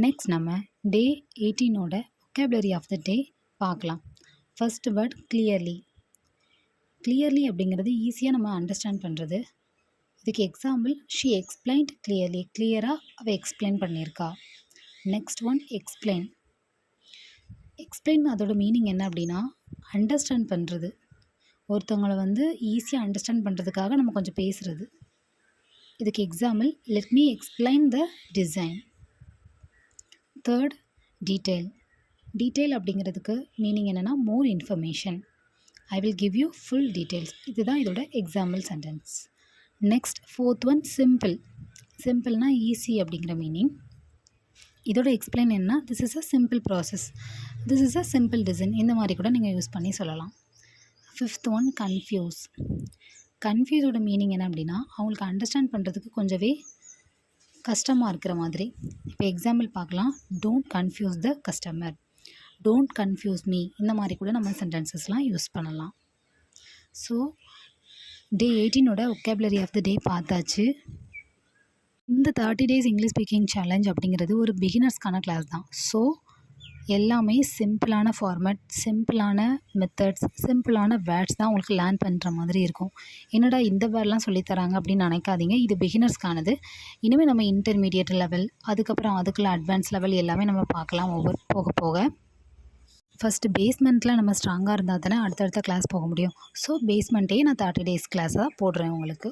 Next நம்ம டே 18ஓட vocabulary of the டே பார்க்கலாம். First word clearly. கிளியர்லி அப்படிங்கிறது ஈஸியாக நம்ம அண்டர்ஸ்டாண்ட் பண்ணுறது. இதுக்கு எக்ஸாம்பிள் ஷீ எக்ஸ்பிளைன்ட் கிளியர்லி. கிளியராக அவள் எக்ஸ்பிளைன் பண்ணியிருக்கா. Next one explain. எக்ஸ்பிளைன் அதோட மீனிங் என்ன அப்படின்னா அண்டர்ஸ்டாண்ட் பண்ணுறது. ஒருத்தவங்களை ஈஸியாக அண்டர்ஸ்டாண்ட் பண்ணுறதுக்காக நம்ம கொஞ்சம் பேசுகிறது. இதுக்கு example let me explain the design. Third detail. Detail அப்படிங்கிறதுக்கு மீனிங் என்னென்னா more information. I will give you full details. இதுதான் இதோட example sentence. Next fourth one simple. சிம்பிள்னா ஈஸி அப்படிங்கிற மீனிங். இதோட எக்ஸ்பிளைன் என்ன, this is a simple process, this is a simple design. இந்த மாதிரி கூட நீங்கள் யூஸ் பண்ணி சொல்லலாம். Fifth one confuse. கன்ஃபியூஸோட மீனிங் என்ன அப்படின்னா அவங்களுக்கு அண்டர்ஸ்டாண்ட் பண்ணுறதுக்கு கொஞ்சவே கஷ்டமாக இருக்கிற மாதிரி. இப்போ எக்ஸாம்பிள் பார்க்கலாம். Don't confuse the customer, don't confuse me. இந்த மாதிரி கூட நம்ம சென்டென்சஸ்லாம் யூஸ் பண்ணலாம். ஸோ டே 18ஓட vocabulary ஆஃப் த டே பார்த்தாச்சு. இந்த 30 days இங்கிலீஷ் ஸ்பீக்கிங் சேலஞ்ச் அப்படிங்கிறது ஒரு பிகினர்ஸ்க்கான கிளாஸ் தான். ஸோ எல்லாமே சிம்பிளான ஃபார்மேட், சிம்பிளான மெத்தட்ஸ், சிம்பிளான வேர்ட்ஸ் தான் உங்களுக்கு லேர்ன் பண்ணுற மாதிரி இருக்கும். என்னடா இந்த வேர்ட்லாம் சொல்லித்தராங்க அப்படின்னு நினைக்காதீங்க. இது பிகினர்ஸ்க்கானது. இனிமேல் நம்ம இன்டர்மீடியட் லெவல், அதுக்கப்புறம் அதுக்குள்ள அட்வான்ஸ் லெவல் எல்லாமே நம்ம பார்க்கலாம் ஒவ்வொரு போக போக. ஃபஸ்ட்டு பேஸ்மெண்ட்டில் நம்ம ஸ்ட்ராங்காக இருந்தால் தானே அடுத்தடுத்த கிளாஸ் போக முடியும். ஸோ பேஸ்மெண்ட்டே நான் 30 days கிளாஸாக போடுறேன் உங்களுக்கு.